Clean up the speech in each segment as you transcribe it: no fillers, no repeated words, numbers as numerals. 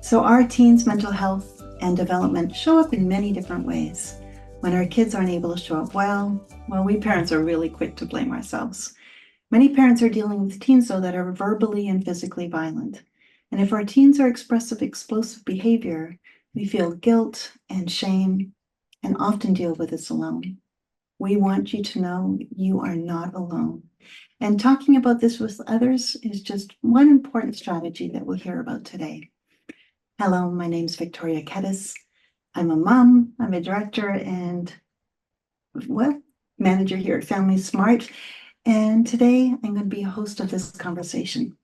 So our teens' mental health and development show up in many different ways. When our kids aren't able to show up well, we parents are really quick to blame ourselves. Many parents are dealing with teens, though, that are verbally and physically violent. And if our teens are expressive, explosive behavior, we feel guilt and shame and often deal with this alone. We want you to know you are not alone. And talking about this with others is just one important strategy that we'll hear about today. Hello, my name's Victoria Kedis. I'm a mom, I'm a director and manager here at Family Smart. And today I'm going to be a host of this conversation.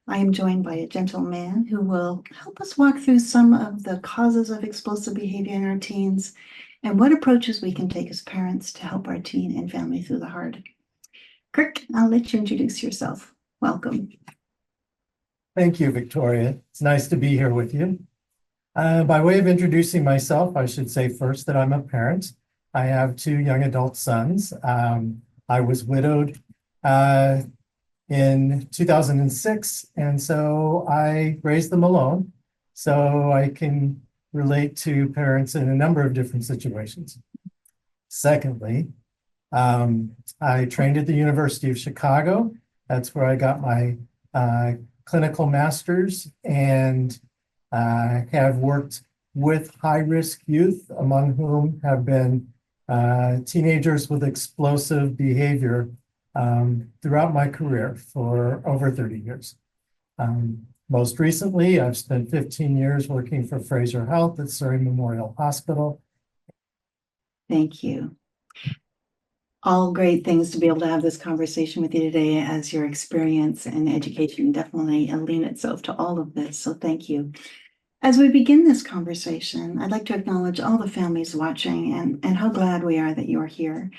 I am joined by a gentleman who will help us walk through some of the causes of explosive behavior in our teens and what approaches we can take as parents to help our teen and family through the hard. Kirk, I'll let you introduce yourself. Welcome. Thank you, Victoria. It's nice to be here with you. By way of introducing myself, I should say first that I'm a parent. I have two young adult sons. I was widowed in 2006, and so I raised them alone. So I can relate to parents in a number of different situations. Secondly, I trained at the University of Chicago. That's where I got my clinical master's and have worked with high-risk youth, among whom have been teenagers with explosive behavior throughout my career for over 30 years. Most recently, I've spent 15 years working for Fraser Health at Surrey Memorial Hospital. Thank you. All great things to be able to have this conversation with you today, as your experience and education definitely lend itself to all of this. So thank you. As we begin this conversation, I'd like to acknowledge all the families watching and how glad we are that you're here.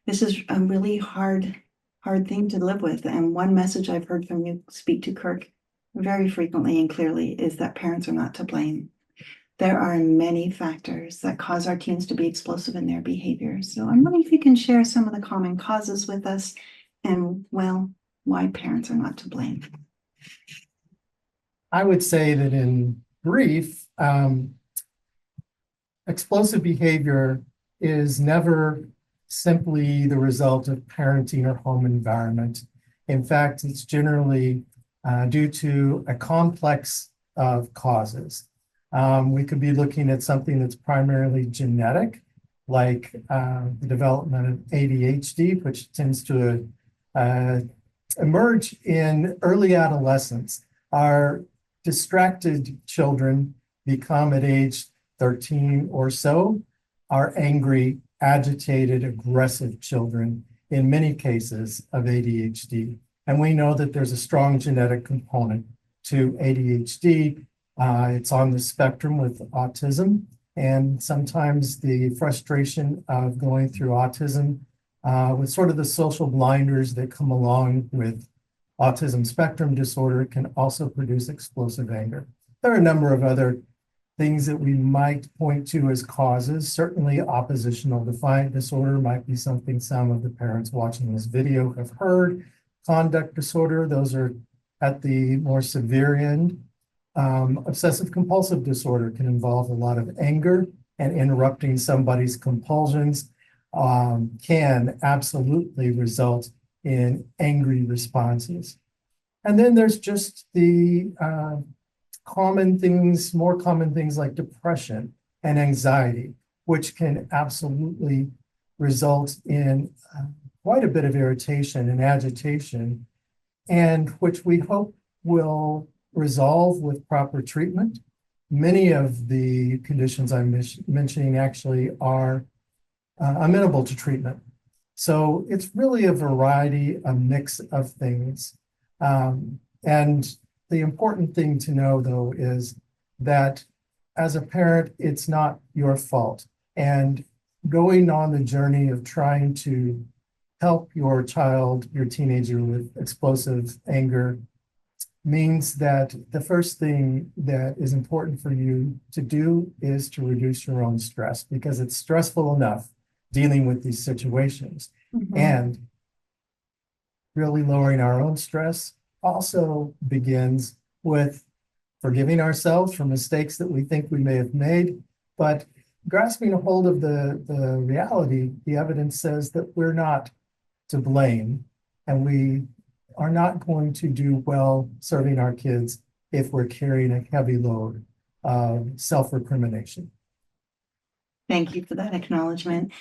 This is a really hard thing to live with. And one message I've heard from you speak to Kirk very frequently and clearly is that parents are not to blame. There are many factors that cause our teens to be explosive in their behavior. So I'm wondering if you can share some of the common causes with us and, why parents are not to blame. I would say that in brief, explosive behavior is never simply the result of parenting or home environment. In fact, it's generally due to a complex of causes. We could be looking at something that's primarily genetic, like the development of ADHD, which tends to emerge in early adolescence. Our distracted children become at age 13 or so, are angry, agitated, aggressive children, in many cases of ADHD. And we know that there's a strong genetic component to ADHD. It's on the spectrum with autism, and sometimes the frustration of going through autism with sort of the social blinders that come along with autism spectrum disorder can also produce explosive anger. There are a number of other things that we might point to as causes. Certainly oppositional defiant disorder might be something some of the parents watching this video have heard. Conduct disorder, those are at the more severe end. Obsessive compulsive disorder can involve a lot of anger, and interrupting somebody's compulsions can absolutely result in angry responses. And then there's just the more common things like depression and anxiety, which can absolutely result in quite a bit of irritation and agitation, and which we hope will resolve with proper treatment. Many of the conditions I'm mentioning actually are amenable to treatment. So it's really a variety, a mix of things. And the important thing to know, though, is that as a parent, it's not your fault. And going on the journey of trying to help your child, your teenager with explosive anger means that the first thing that is important for you to do is to reduce your own stress, because it's stressful enough dealing with these situations. Mm-hmm. And really lowering our own stress also begins with forgiving ourselves for mistakes that we think we may have made, but grasping a hold of the reality, the evidence says that we're not to blame, and we are not going to do well serving our kids if we're carrying a heavy load of self-recrimination. Thank you for that acknowledgement.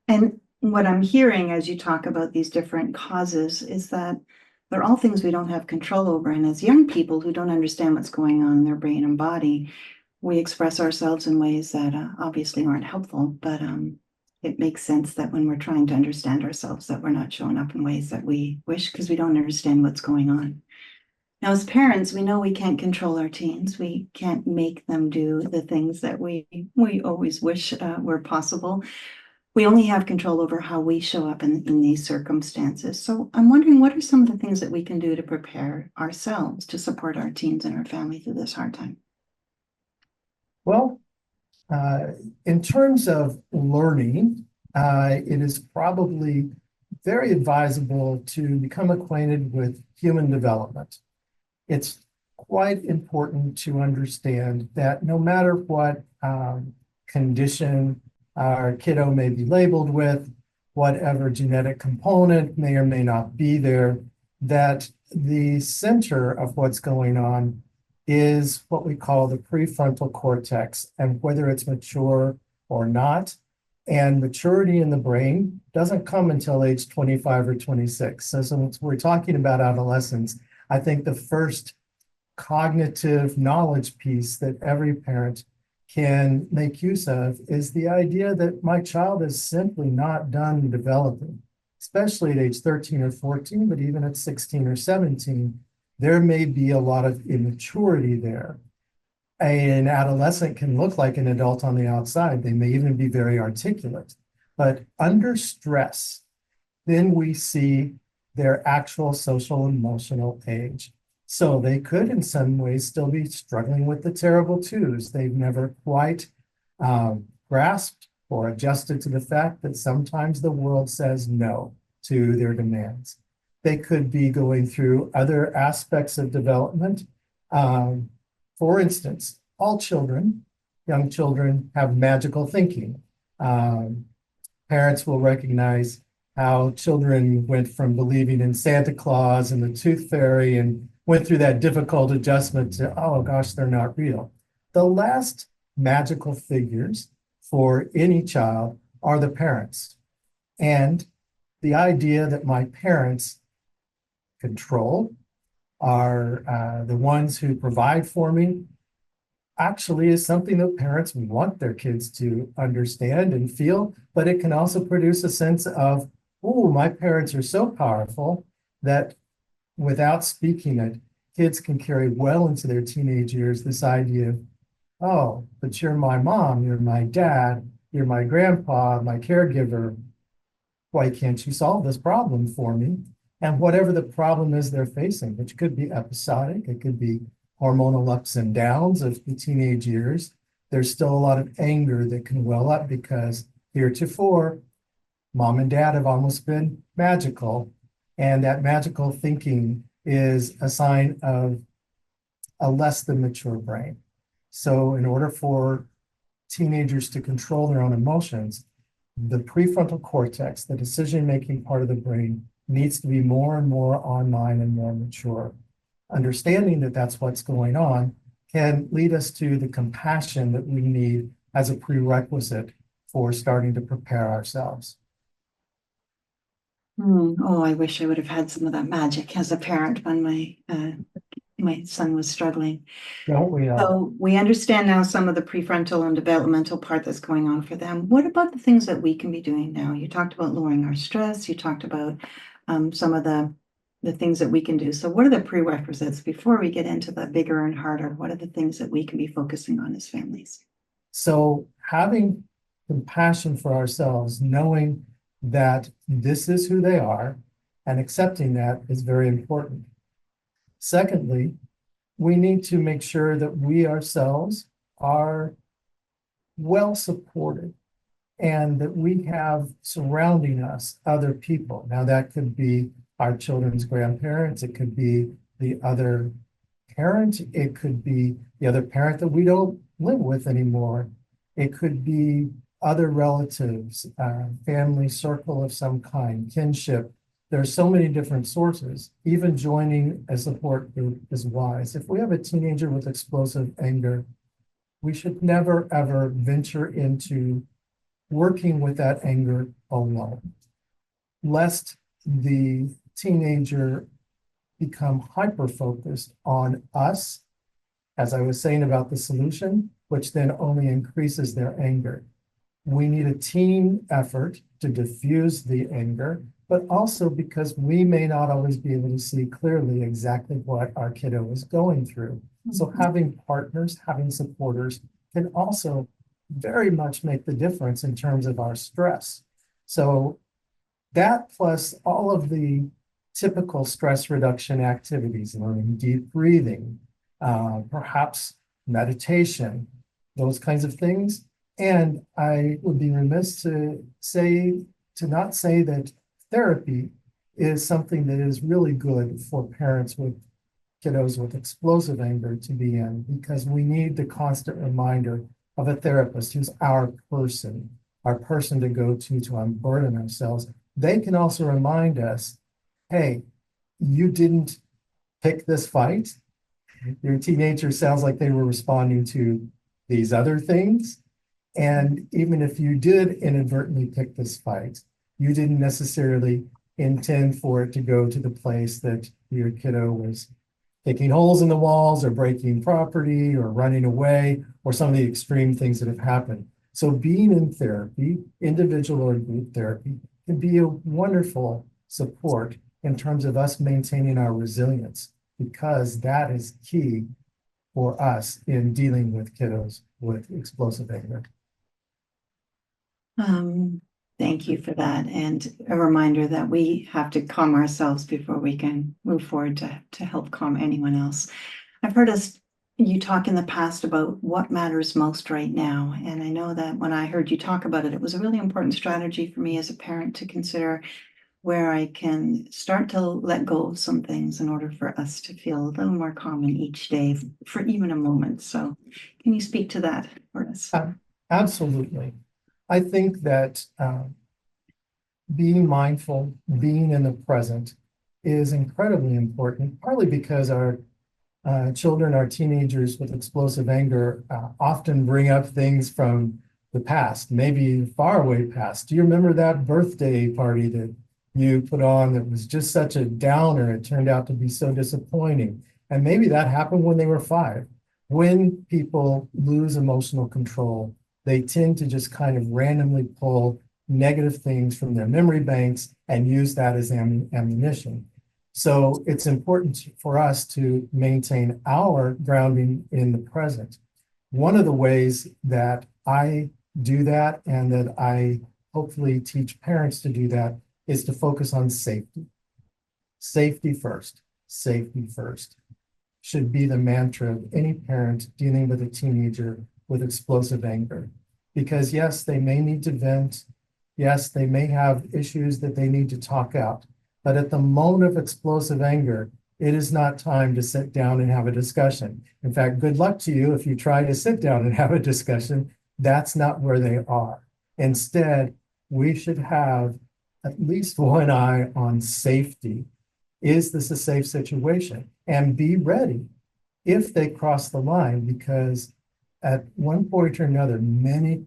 And what I'm hearing as you talk about these different causes is that they're all things we don't have control over. And as young people who don't understand what's going on in their brain and body, we express ourselves in ways that obviously aren't helpful, but it makes sense that when we're trying to understand ourselves, that we're not showing up in ways that we wish because we don't understand what's going on. Now, as parents, we know we can't control our teens. We can't make them do the things that we always wish were possible. We only have control over how we show up in these circumstances. So I'm wondering, what are some of the things that we can do to prepare ourselves to support our teens and our family through this hard time? Well, in terms of learning, it is probably very advisable to become acquainted with human development. It's quite important to understand that no matter what condition our kiddo may be labeled with, whatever genetic component may or may not be there, that the center of what's going on is what we call the prefrontal cortex, and whether it's mature or not. And maturity in the brain doesn't come until age 25 or 26. So since we're talking about adolescence, I think the first cognitive knowledge piece that every parent can make use of is the idea that my child is simply not done developing, especially at age 13 or 14, but even at 16 or 17, there may be a lot of immaturity there. An adolescent can look like an adult on the outside. They may even be very articulate, but under stress, then we see their actual social emotional age. So they could in some ways still be struggling with the terrible twos. They've never quite grasped or adjusted to the fact that sometimes the world says no to their demands. They could be going through other aspects of development. For instance, all children, young children, have magical thinking. Parents will recognize how children went from believing in Santa Claus and the Tooth Fairy and went through that difficult adjustment to, oh gosh, they're not real. The last magical figures for any child are the parents. And the idea that my parents control are the ones who provide for me actually is something that parents want their kids to understand and feel, but it can also produce a sense of, oh, my parents are so powerful that without speaking it, kids can carry well into their teenage years this idea of, oh, but you're my mom, you're my dad, you're my grandpa, my caregiver. Why can't you solve this problem for me? And whatever the problem is they're facing, which could be episodic, it could be hormonal ups and downs of the teenage years, there's still a lot of anger that can well up because heretofore, mom and dad have almost been magical. And that magical thinking is a sign of a less than mature brain. So in order for teenagers to control their own emotions, the prefrontal cortex, the decision-making part of the brain, needs to be more and more online and more mature. Understanding that that's what's going on can lead us to the compassion that we need as a prerequisite for starting to prepare ourselves. Oh, I wish I would have had some of that magic as a parent when my son was struggling. Don't we all? So we understand now some of the prefrontal and developmental part that's going on for them. What about the things that we can be doing now? You talked about lowering our stress. You talked about some of the things that we can do. So what are the prerequisites before we get into the bigger and harder? What are the things that we can be focusing on as families? So having compassion for ourselves, knowing that this is who they are, and accepting that is very important. Secondly, we need to make sure that we ourselves are well supported and that we have surrounding us other people. Now, that could be our children's grandparents, it could be the other parent, it could be the other parent that we don't live with anymore. It could be other relatives, family circle of some kind, kinship. There are so many different sources. Even joining a support group is wise. If we have a teenager with explosive anger, we should never, ever venture into working with that anger alone, lest the teenager become hyper-focused on us, as I was saying about the solution, which then only increases their anger. We need a team effort to diffuse the anger, but also because we may not always be able to see clearly exactly what our kiddo is going through. So having partners, having supporters can also very much make the difference in terms of our stress. So that plus all of the typical stress reduction activities, learning deep breathing, perhaps meditation, those kinds of things. And I would be remiss to not say that therapy is something that is really good for parents with kiddos with explosive anger to be in, because we need the constant reminder of a therapist who's our person to go to unburden ourselves. They can also remind us, hey, you didn't pick this fight. Your teenager sounds like they were responding to these other things. And even if you did inadvertently pick this fight, you didn't necessarily intend for it to go to the place that your kiddo was picking holes in the walls or breaking property or running away or some of the extreme things that have happened. So being in therapy, individual or group therapy, can be a wonderful support in terms of us maintaining our resilience, because that is key for us in dealing with kiddos with explosive anger. Thank you for that. And a reminder that we have to calm ourselves before we can move forward to help calm anyone else. I've heard you talk in the past about what matters most right now. And I know that when I heard you talk about it, it was a really important strategy for me as a parent to consider where I can start to let go of some things in order for us to feel a little more calm in each day for even a moment. So can you speak to that for us? Absolutely. I think that being mindful, being in the present is incredibly important, partly because our children, our teenagers with explosive anger often bring up things from the past, maybe far away past. Do you remember that birthday party that you put on that was just such a downer? It turned out to be so disappointing. And maybe that happened when they were 5. When people lose emotional control, they tend to just kind of randomly pull negative things from their memory banks and use that as ammunition. So it's important for us to maintain our grounding in the present. One of the ways that I do that, and that I hopefully teach parents to do that, is to focus on safety. Safety first, safety first should be the mantra of any parent dealing with a teenager with explosive anger. Because yes, they may need to vent. Yes, they may have issues that they need to talk out. But at the moment of explosive anger, it is not time to sit down and have a discussion. In fact, good luck to you if you try to sit down and have a discussion. That's not where they are. Instead, we should have at least one eye on safety. Is this a safe situation? And be ready if they cross the line, because at one point or another, many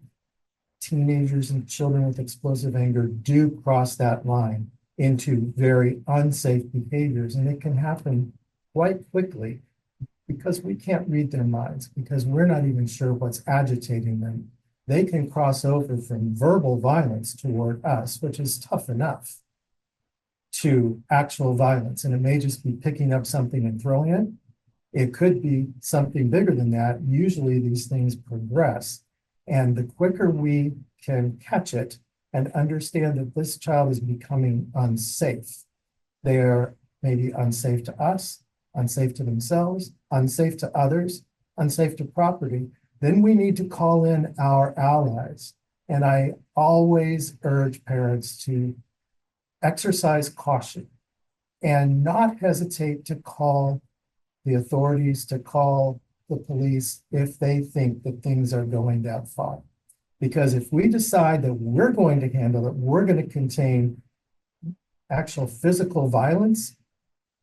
teenagers and children with explosive anger do cross that line into very unsafe behaviors. And it can happen quite quickly because we can't read their minds, because we're not even sure what's agitating them. They can cross over from verbal violence toward us, which is tough enough, to actual violence. And it may just be picking up something and throwing it. It could be something bigger than that. Usually these things progress. And the quicker we can catch it and understand that this child is becoming unsafe, they are maybe unsafe to us, unsafe to themselves, unsafe to others, unsafe to property, then we need to call in our allies. And I always urge parents to exercise caution and not hesitate to call the authorities to call the police if they think that things are going that far. Because if we decide that we're going to handle it, we're going to contain actual physical violence,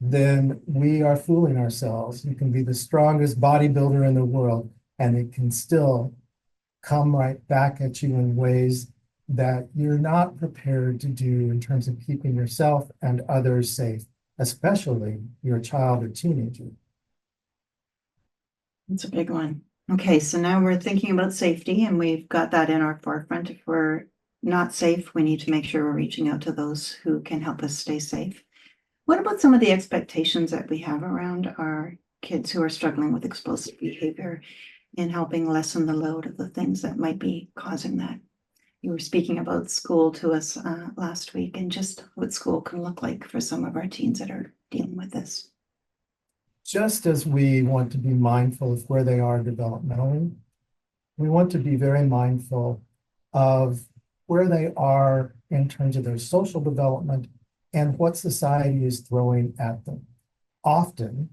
then we are fooling ourselves. You can be the strongest bodybuilder in the world, and it can still come right back at you in ways that you're not prepared to do in terms of keeping yourself and others safe, especially your child or teenager. It's a big one. Okay, so now we're thinking about safety, and we've got that in our forefront. If we're not safe, we need to make sure we're reaching out to those who can help us stay safe. What about some of the expectations that we have around our kids who are struggling with explosive behavior in helping lessen the load of the things that might be causing that? You were speaking about school to us last week, and just what school can look like for some of our teens that are dealing with this. Just as we want to be mindful of where they are developmentally, we want to be very mindful of where they are in terms of their social development and what society is throwing at them. Often,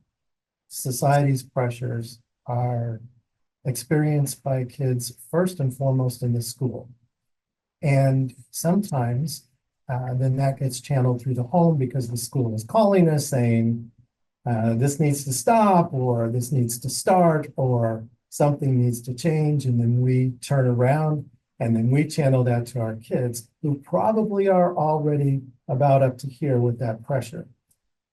society's pressures are experienced by kids first and foremost in the school. And sometimes then that gets channeled through the home because the school is calling us saying, this needs to stop, or this needs to start, or something needs to change. And then we turn around and then we channel that to our kids, who probably are already about up to here with that pressure.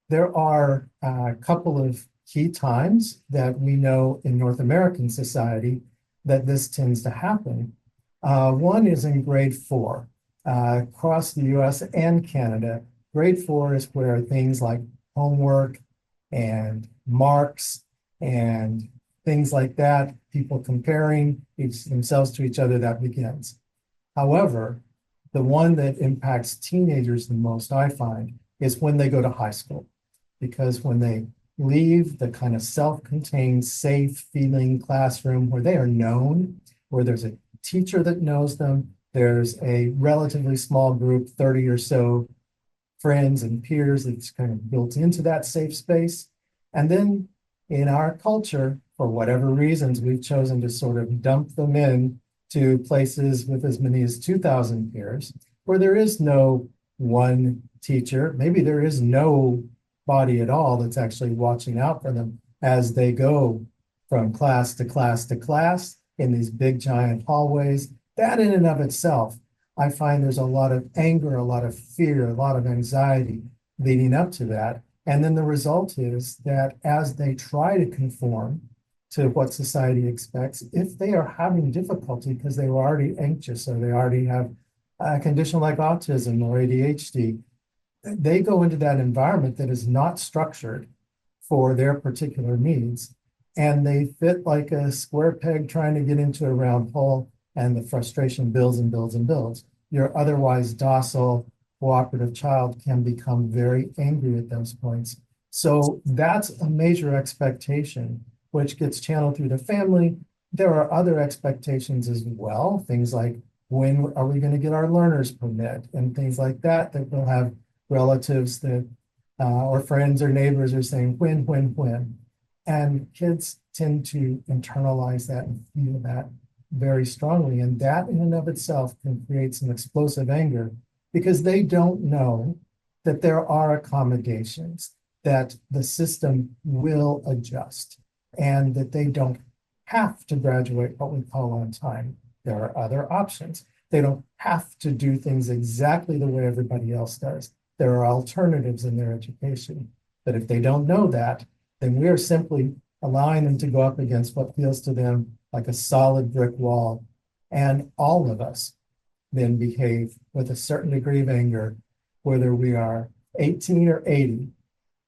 There are a couple of key times that we know in North American society that this tends to happen. One is in grade 4. Across the US and Canada, grade 4 is where things like homework and marks and things like that, people comparing themselves to each other, that begins. However, the one that impacts teenagers the most, I find, is when they go to high school. Because when they leave the kind of self-contained, safe feeling classroom where they are known, where there's a teacher that knows them, there's a relatively small group, 30 or so friends and peers that's kind of built into that safe space. And then in our culture, for whatever reasons, we've chosen to sort of dump them in to places with as many as 2,000 peers, where there is no one teacher. Maybe there is no body at all that's actually watching out for them as they go from class to class to class in these big giant hallways. That in and of itself, I find there's a lot of anger, a lot of fear, a lot of anxiety leading up to that. And then the result is that as they try to conform to what society expects, if they are having difficulty because they were already anxious or they already have a condition like autism or ADHD, they go into that environment that is not structured for their particular needs. And they fit like a square peg trying to get into a round hole, and the frustration builds and builds and builds. Your otherwise docile, cooperative child can become very angry at those points. So that's a major expectation, which gets channeled through the family. There are other expectations as well, things like, when are we going to get our learner's permit, and things like that, that will have relatives that or friends or neighbors are saying, when. And kids tend to internalize that and feel that very strongly. And that in and of itself can create some explosive anger, because they don't know that there are accommodations, that the system will adjust, and that they don't have to graduate what we call on time. There are other options. They don't have to do things exactly the way everybody else does. There are alternatives in their education. But if they don't know that, then we are simply allowing them to go up against what feels to them like a solid brick wall. And all of us then behave with a certain degree of anger, whether we are 18 or 80.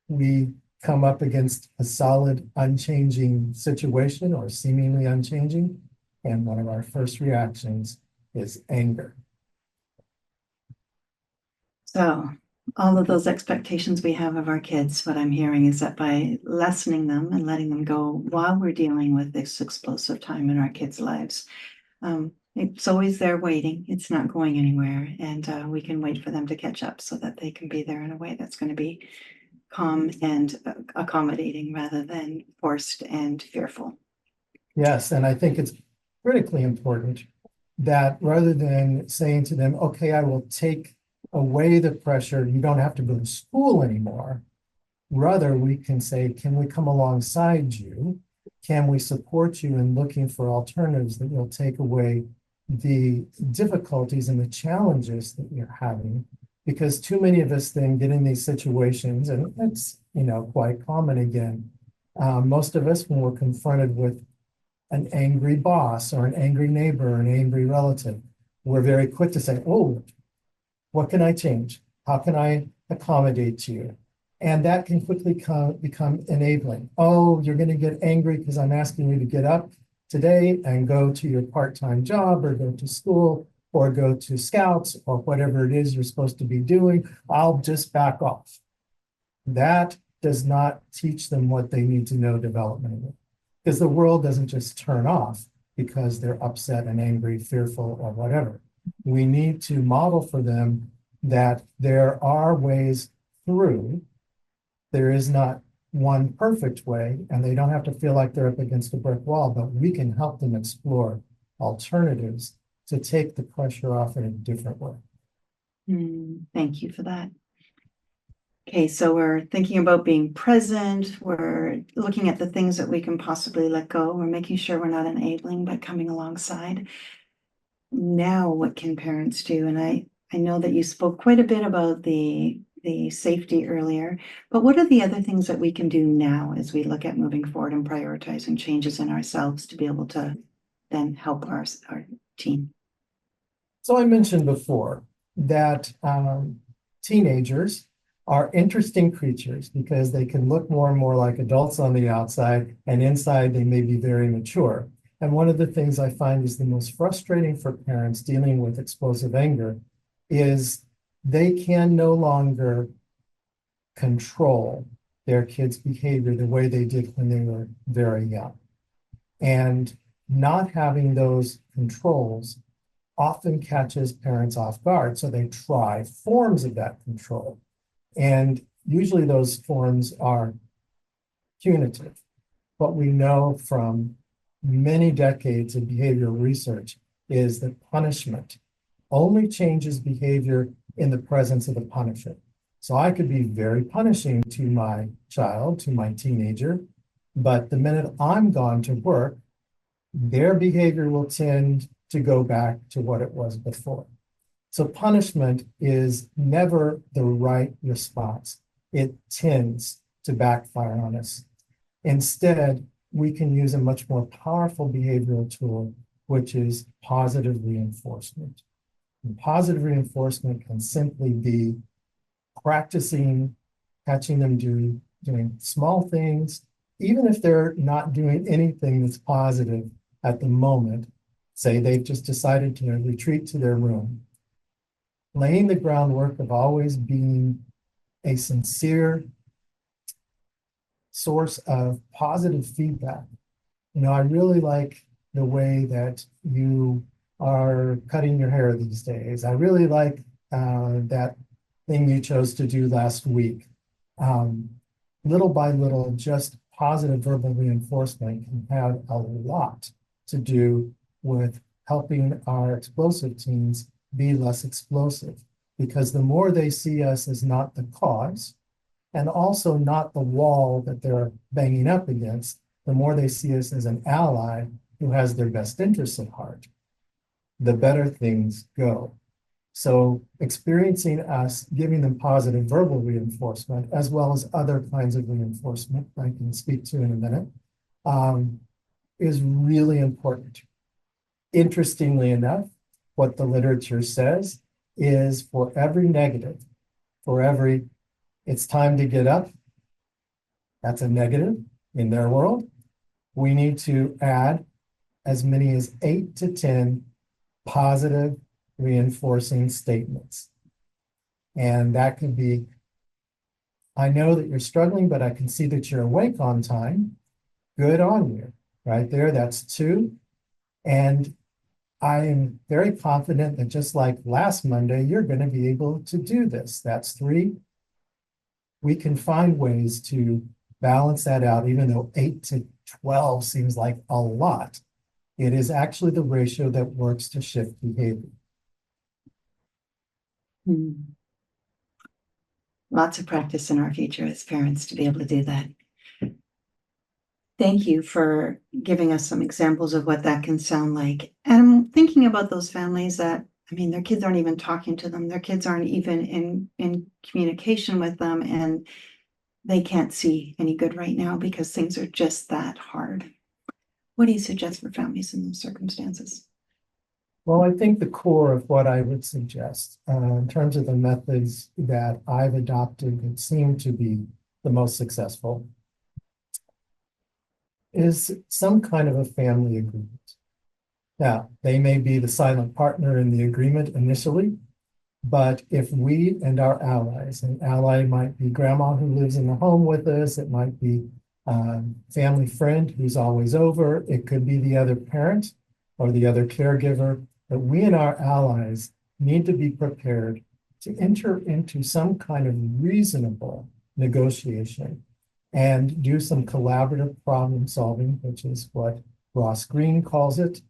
We come up against a solid, unchanging situation or seemingly unchanging. And one of our first reactions is anger. So all of those expectations we have of our kids, what I'm hearing is that by lessening them and letting them go while we're dealing with this explosive time in our kids' lives, it's always there waiting. It's not going anywhere. And we can wait for them to catch up so that they can be there in a way that's going to be calm and accommodating rather than forced and fearful. Yes, and I think it's critically important that rather than saying to them, okay, I will take away the pressure, you don't have to go to school anymore. Rather, we can say, can we come alongside you? Can we support you in looking for alternatives that will take away the difficulties and the challenges that you're having? Because too many of us then get in these situations, and it's, quite common again. Most of us, when we're confronted with an angry boss or an angry neighbor or an angry relative, we're very quick to say, oh, what can I change? How can I accommodate you? And that can quickly become enabling. Oh, you're going to get angry because I'm asking you to get up today and go to your part-time job or go to school or go to scouts or whatever it is you're supposed to be doing. I'll just back off. That does not teach them what they need to know developmentally, because the world doesn't just turn off because they're upset and angry, fearful, or whatever. We need to model for them that there are ways through. There is not one perfect way, and they don't have to feel like they're up against a brick wall, but we can help them explore alternatives to take the pressure off in a different way. Thank you for that. Okay, so we're thinking about being present. We're looking at the things that we can possibly let go. We're making sure we're not enabling, but coming alongside. Now, what can parents do? And I know that you spoke quite a bit about the safety earlier, but what are the other things that we can do now as we look at moving forward and prioritizing changes in ourselves to be able to then help our team? So I mentioned before that teenagers are interesting creatures because they can look more and more like adults on the outside, and inside they may be very mature. And one of the things I find is the most frustrating for parents dealing with explosive anger is they can no longer control their kids' behavior the way they did when they were very young. And not having those controls often catches parents off guard. So they try forms of that control. And usually those forms are punitive. What we know from many decades of behavioral research is that punishment only changes behavior in the presence of the punisher. So I could be very punishing to my child, to my teenager, but the minute I'm gone to work, their behavior will tend to go back to what it was before. So punishment is never the right response. It tends to backfire on us. Instead, we can use a much more powerful behavioral tool, which is positive reinforcement. And positive reinforcement can simply be practicing, catching them doing small things, even if they're not doing anything that's positive at the moment. Say they've just decided to retreat to their room. Laying the groundwork of always being a sincere source of positive feedback. I really like the way that you are cutting your hair these days. I really like that thing you chose to do last week. Little by little, just positive verbal reinforcement can have a lot to do with helping our explosive teens be less explosive, because the more they see us as not the cause and also not the wall that they're banging up against, the more they see us as an ally who has their best interests at heart, the better things go. So experiencing us giving them positive verbal reinforcement, as well as other kinds of reinforcement I can speak to in a minute, is really important. Interestingly enough, what the literature says is for every negative, for every it's time to get up, that's a negative in their world, we need to add as many as 8 to 10 positive reinforcing statements. And that could be, I know that you're struggling, but I can see that you're awake on time. Good on you. Right there, that's 2. And I am very confident that just like last Monday, you're going to be able to do this. That's 3. we can find ways to balance that out, even though 8 to 12 seems like a lot. It is actually the ratio that works to shift behavior. Lots of practice in our future as parents to be able to do that. Thank you for giving us some examples of what that can sound like. And I'm thinking about those families that, I mean, their kids aren't even talking to them. Their kids aren't even in communication with them, and they can't see any good right now because things are just that hard. What do you suggest for families in those circumstances? Well, I think the core of what I would suggest in terms of the methods that I've adopted that seem to be the most successful is some kind of a family agreement. Now, they may be the silent partner in the agreement initially, but if we and our allies, an ally might be grandma who lives in the home with us, it might be a family friend who's always over, it could be the other parent or the other caregiver, but we and our allies need to be prepared to enter into some kind of reasonable negotiation and do some collaborative problem solving, which is what Ross Greene calls it.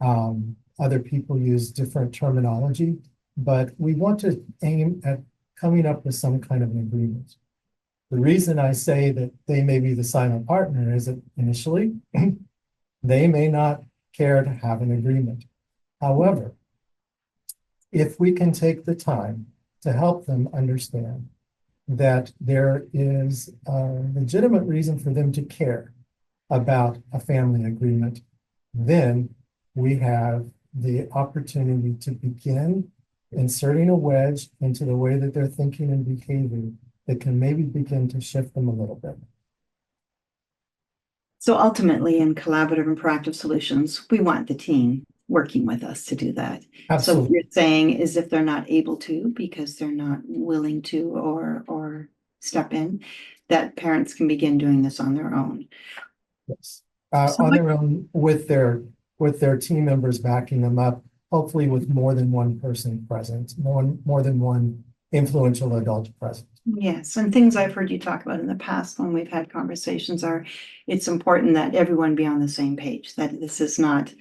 Other people use different terminology, but we want to aim at coming up with some kind of an agreement. The reason I say that they may be the silent partner is that initially they may not care to have an agreement. However, if we can take the time to help them understand that there is a legitimate reason for them to care about a family agreement, then we have the opportunity to begin inserting a wedge into the way that they're thinking and behaving that can maybe begin to shift them a little bit. So ultimately, in collaborative and proactive solutions, we want the team working with us to do that. So what Absolutely. you're saying is if they're not able to because they're not willing to or step in, that parents can begin doing this on their own. Yes. So On their own with their team members backing them up, hopefully with more than one person present, more than one influential adult present. yes, and things I've heard you talk about in the past when we've had conversations are, it's important that everyone be on the same page, that this is not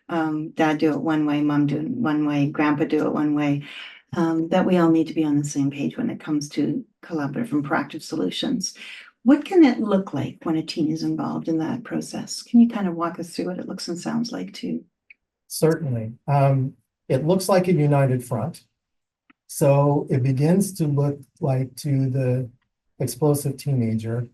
dad do it one way, mom do it one way, grandpa do it one way, that we all need to be on the same page when it comes to collaborative and proactive solutions. What can it look like when a teen is involved in that process? Can you kind of walk us through what it looks and sounds like too? Certainly. It looks like a united front. So it begins to look like to the explosive teenager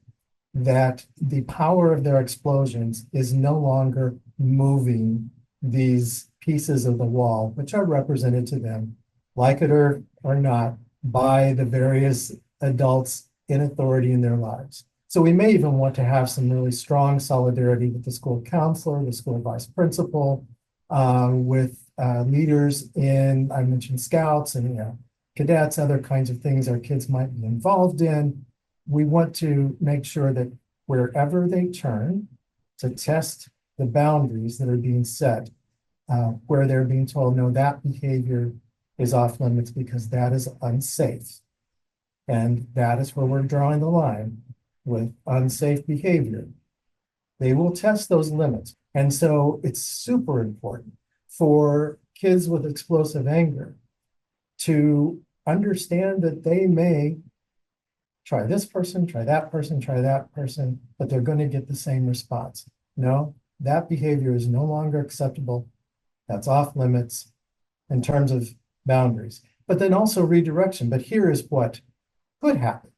that the power of their explosions is no longer moving these pieces of the wall, which are represented to them, like it or not, by the various adults in authority in their lives. So we may even want to have some really strong solidarity with the school counselor, the school vice principal, with leaders in, I mentioned scouts and cadets, other kinds of things our kids might be involved in. We want to make sure that wherever they turn to test the boundaries that are being set, where they're being told, no, that behavior is off limits because that is unsafe. And that is where we're drawing the line with unsafe behavior. They will test those limits. And so it's super important for kids with explosive anger to understand that they may try this person, try that person, try that person, but they're going to get the same response. No, that behavior is no longer acceptable. That's off limits in terms of boundaries, but then also redirection. But here is what could happen.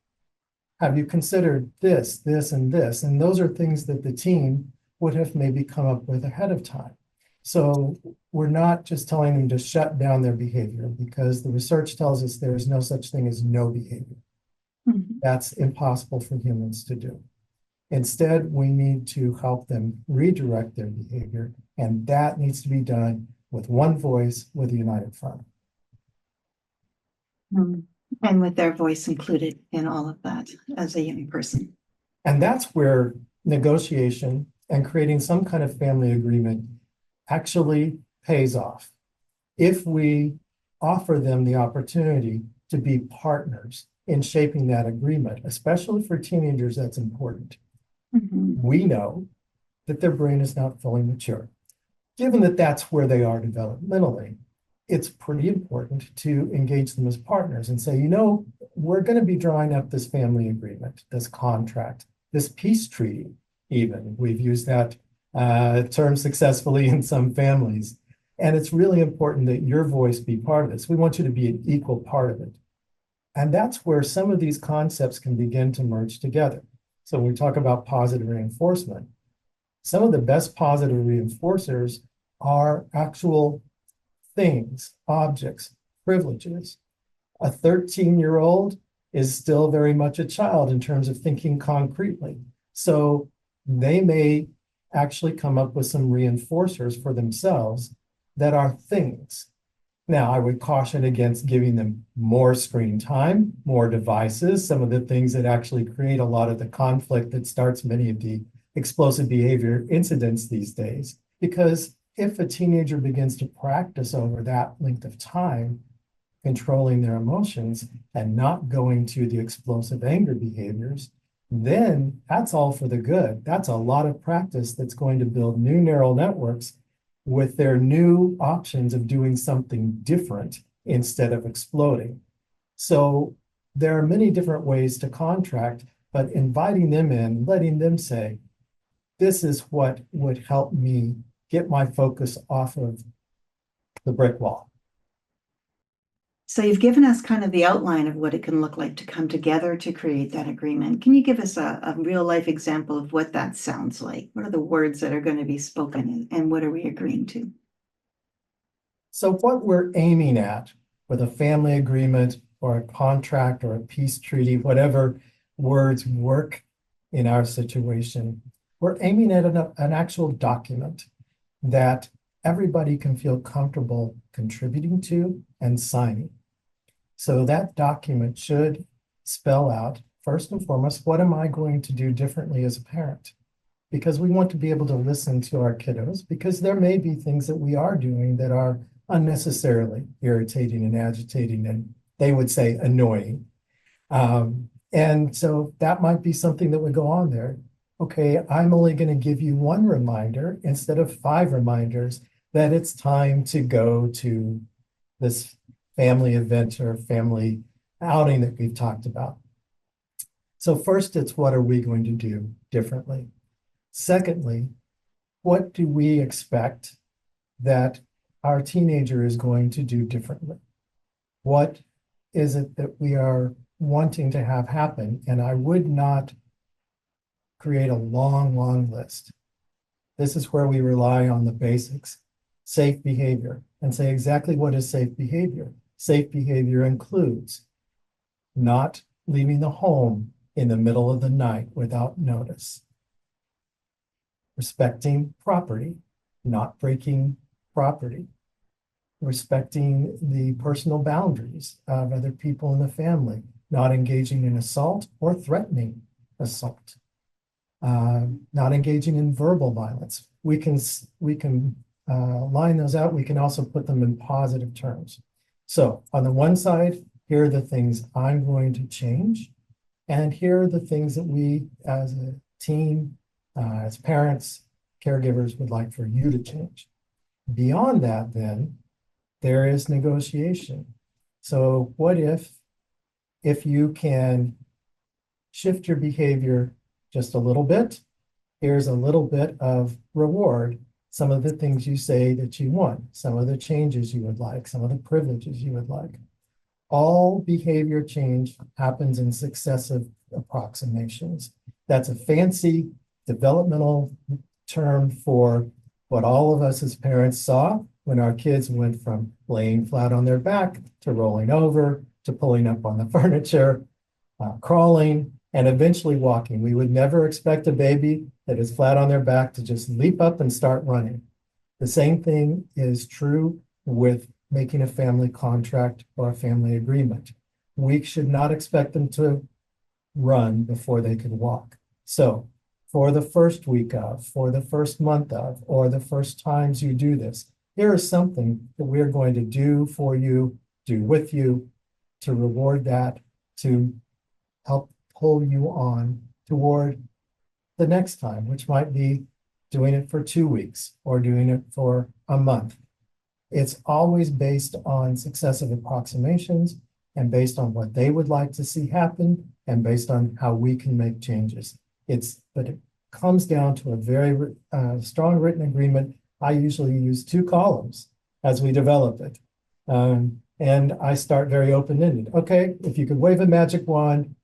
Have you considered this, this, and this? And those are things that the team would have maybe come up with ahead of time. So we're not just telling them to shut down their behavior because the research tells us there is no such thing as no behavior. Mhm. That's impossible for humans to do. Instead, we need to help them redirect their behavior, and that needs to be done with one voice, with a united front. And with their voice included in all of that as a young person. And that's where negotiation and creating some kind of family agreement actually pays off. If we offer them the opportunity to be partners in shaping that agreement, especially for teenagers, that's important. Mhm. We know that their brain is not fully mature. Given that that's where they are developmentally, it's pretty important to engage them as partners and say, we're going to be drawing up this family agreement, this contract, this peace treaty, even. We've used that term successfully in some families. And it's really important that your voice be part of this. We want you to be an equal part of it. And that's where some of these concepts can begin to merge together. So when we talk about positive reinforcement, some of the best positive reinforcers are actual things, objects, privileges. A 13-year-old is still very much a child in terms of thinking concretely. So they may actually come up with some reinforcers for themselves that are things. Now, I would caution against giving them more screen time, more devices, some of the things that actually create a lot of the conflict that starts many of the explosive behavior incidents these days. Because if a teenager begins to practice over that length of time, controlling their emotions and not going to the explosive anger behaviors, then that's all for the good. That's a lot of practice that's going to build new neural networks with their new options of doing something different instead of exploding. So there are many different ways to contract, but inviting them in, letting them say, this is what would help me get my focus off of the brick wall. So you've given us kind of the outline of what it can look like to come together to create that agreement. Can you give us a real life example of what that sounds like? What are the words that are going to be spoken and what are we agreeing to? So what we're aiming at with a family agreement or a contract or a peace treaty, whatever words work in our situation, we're aiming at an actual document that everybody can feel comfortable contributing to and signing. So that document should spell out, first and foremost, what am I going to do differently as a parent? Because we want to be able to listen to our kiddos, because there may be things that we are doing that are unnecessarily irritating and agitating, and they would say annoying. And so that might be something that would go on there. Okay, I'm only going to give you one reminder instead of 5 reminders that it's time to go to this family event or family outing that we've talked about. So first, it's what are we going to do differently? Secondly, what do we expect that our teenager is going to do differently? What is it that we are wanting to have happen? And I would not create a long list. This is where we rely on the basics, safe behavior, and say exactly what is safe behavior. Safe behavior includes not leaving the home in the middle of the night without notice, respecting property, not breaking property, respecting the personal boundaries of other people in the family, not engaging in assault or threatening assault, not engaging in verbal violence. We can line those out. We can also put them in positive terms. So on the one side, here are the things I'm going to change. And here are the things that we as a team, as parents, caregivers would like for you to change. Beyond that, then, there is negotiation. So what if you can shift your behavior just a little bit, here's a little bit of reward, some of the things you say that you want, some of the changes you would like, some of the privileges you would like. All behavior change happens in successive approximations. That's a fancy developmental term for what all of us as parents saw when our kids went from laying flat on their back to rolling over to pulling up on the furniture, crawling, and eventually walking. We would never expect a baby that is flat on their back to just leap up and start running. The same thing is true with making a family contract or a family agreement. We should not expect them to run before they can walk. So for the first week of, for the first month of, or the first times you do this, here is something that we're going to do for you, do with you, to reward that, to help pull you on toward the next time, which might be doing it for 2 weeks or doing it for a month. It's always based on successive approximations and based on what they would like to see happen and based on how we can make changes. But it comes down to a very strong written agreement. I usually use 2 columns as we develop it. And I start very open-ended. Okay, if you could wave a magic wand,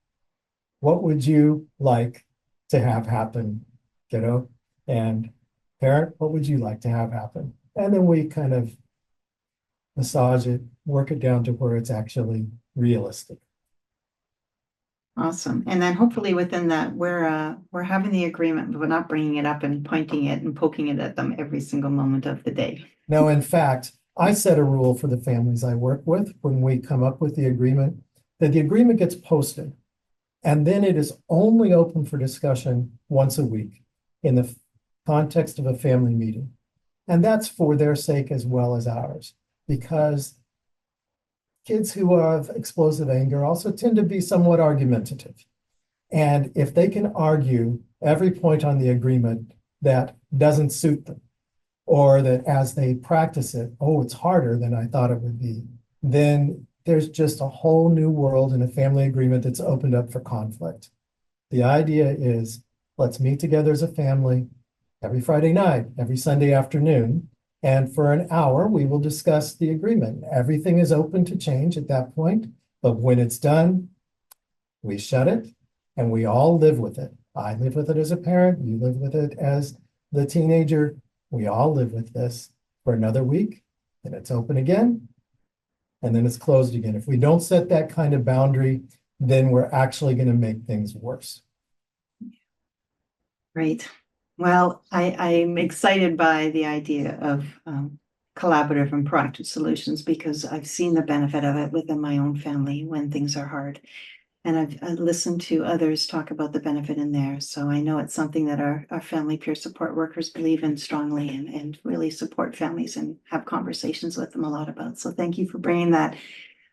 what would you like to have happen, kiddo? And parent, what would you like to have happen? And then we kind of massage it, work it down to where it's actually realistic. Awesome. And then hopefully within that, we're having the agreement, but we're not bringing it up and pointing it and poking it at them every single moment of the day. No, in fact, I set a rule for the families I work with when we come up with the agreement, that the agreement gets posted. And then it is only open for discussion once a week in the context of a family meeting. And that's for their sake as well as ours, because kids who have explosive anger also tend to be somewhat argumentative. And if they can argue every point on the agreement that doesn't suit them, or that as they practice it, oh, it's harder than I thought it would be, then there's just a whole new world in a family agreement that's opened up for conflict. The idea is, let's meet together as a family every Friday night, every Sunday afternoon, and for an hour, we will discuss the agreement. Everything is open to change at that point, but when it's done, we shut it and we all live with it. I live with it as a parent, you live with it as the teenager. We all live with this for another week, and it's open again, and then it's closed again. If we don't set that kind of boundary, then we're actually going to make things worse. Great. Well, I'm excited by the idea of collaborative and proactive solutions because I've seen the benefit of it within my own family when things are hard. And I've listened to others talk about the benefit in there. So I know it's something that our family peer support workers believe in strongly and really support families and have conversations with them a lot about. So thank you for bringing that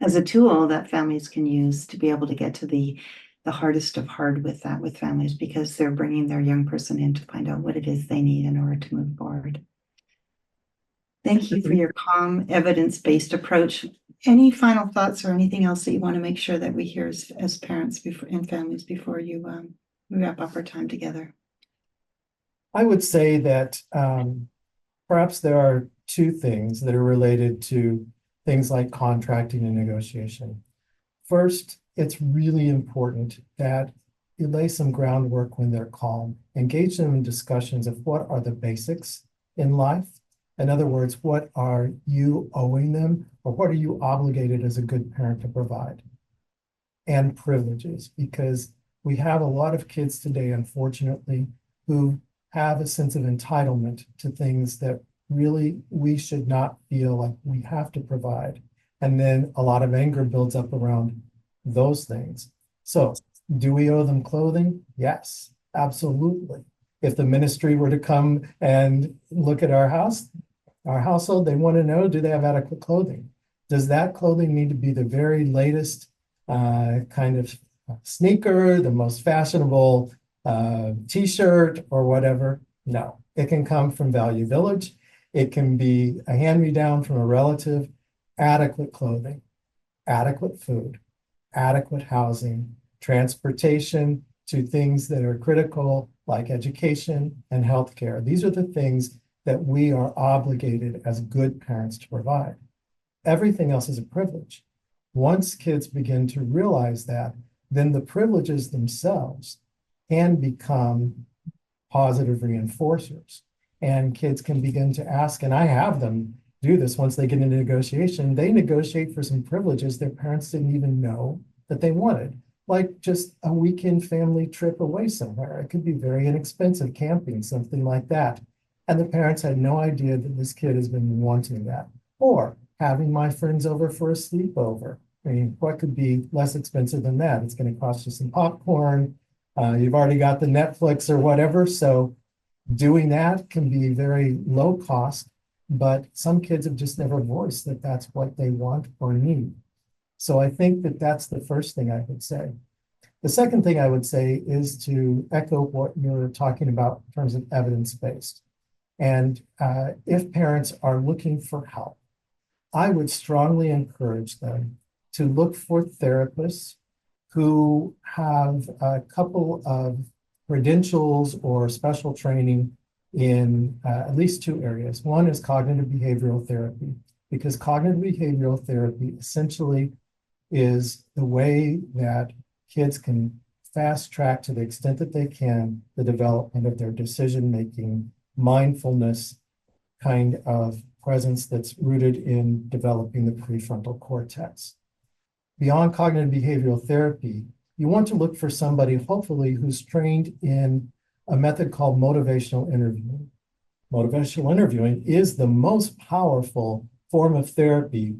as a tool that families can use to be able to get to the hardest of hard with that with families, because they're bringing their young person in to find out what it is they need in order to move forward. Thank you for your calm, evidence-based approach. Any final thoughts or anything else that you want to make sure that we hear as parents before and families before you we wrap up our time together? I would say that perhaps there are 2 things that are related to things like contracting and negotiation. First, it's really important that you lay some groundwork when they're calm. Engage them in discussions of what are the basics in life. In other words, what are you owing them, or what are you obligated as a good parent to provide? And privileges, because we have a lot of kids today, unfortunately, who have a sense of entitlement to things that really we should not feel like we have to provide. And then a lot of anger builds up around those things. So, do we owe them clothing? Yes, absolutely. If the ministry were to come and look at our household, they want to know, do they have adequate clothing? Does that clothing need to be the very latest kind of sneaker, the most fashionable t-shirt or whatever? No, it can come from Value Village. It can be a hand-me-down from a relative. Adequate clothing, adequate food, adequate housing, transportation to things that are critical like education and healthcare. These are the things that we are obligated as good parents to provide. Everything else is a privilege. Once kids begin to realize that, then the privileges themselves can become positive reinforcers. And kids can begin to ask, and I have them do this once they get into negotiation, they negotiate for some privileges their parents didn't even know that they wanted, like just a weekend family trip away somewhere. It could be very inexpensive, camping, something like that. And the parents had no idea that this kid has been wanting that. Or having my friends over for a sleepover. I mean, what could be less expensive than that? It's going to cost you some popcorn. You've already got the Netflix or whatever. So doing that can be very low cost, but some kids have just never voiced that that's what they want or need. So I think that that's the first thing I would say. The second thing I would say is to echo what you're talking about in terms of evidence-based. And if parents are looking for help, I would strongly encourage them to look for therapists who have a couple of credentials or special training in at least two areas. One is cognitive behavioral therapy, because cognitive behavioral therapy essentially is the way that kids can fast track, to the extent that they can, the development of their decision-making, mindfulness kind of presence that's rooted in developing the prefrontal cortex. Beyond cognitive behavioral therapy, you want to look for somebody, hopefully, who's trained in a method called motivational interviewing. Motivational interviewing is the most powerful form of therapy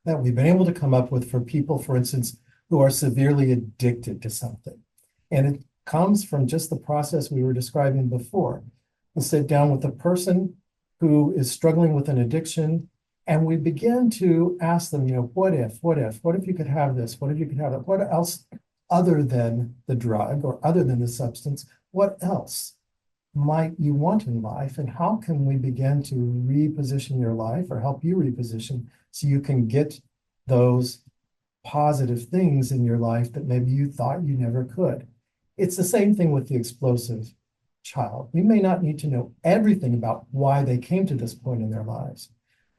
that we've been able to come up with for people, for instance, who are severely addicted to something. And it comes from just the process we were describing before. We'll sit down with a person who is struggling with an addiction, and we begin to ask them, what if you could have this? What if you could have that? What else other than the drug or other than the substance? What else might you want in life? And how can we begin to reposition your life, or help you reposition, so you can get those positive things in your life that maybe you thought you never could? It's the same thing with the explosive child. We may not need to know everything about why they came to this point in their lives,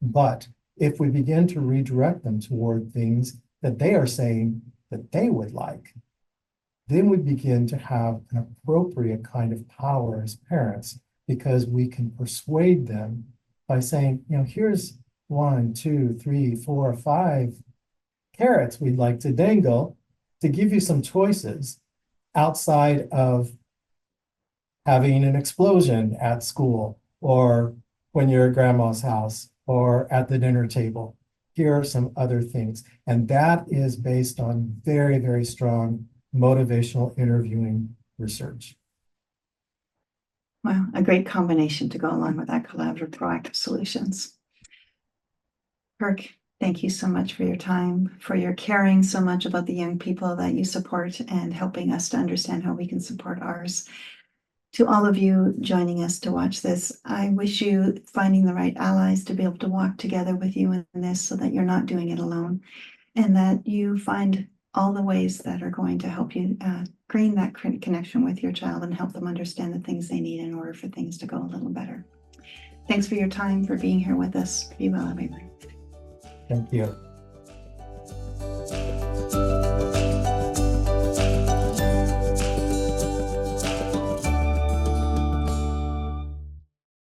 but if we begin to redirect them toward things that they are saying that they would like, then we begin to have an appropriate kind of power as parents, because we can persuade them by saying, here's 1, 2, 3, 4, 5 carrots we'd like to dangle to give you some choices outside of having an explosion at school, or when you're at grandma's house, or at the dinner table. Here are some other things. And that is based on very, very strong motivational interviewing research. Well, a great combination to go along with that collaborative, proactive solutions. Kirk, thank you so much for your time, for your caring so much about the young people that you support, and helping us to understand how we can support ours. To all of you joining us to watch this, I wish you finding the right allies to be able to walk together with you in this, so that you're not doing it alone, and that you find all the ways that are going to help you gain that connection with your child and help them understand the things they need in order for things to go a little better. Thanks for your time, for being here with us. Be well, everyone. Thank you.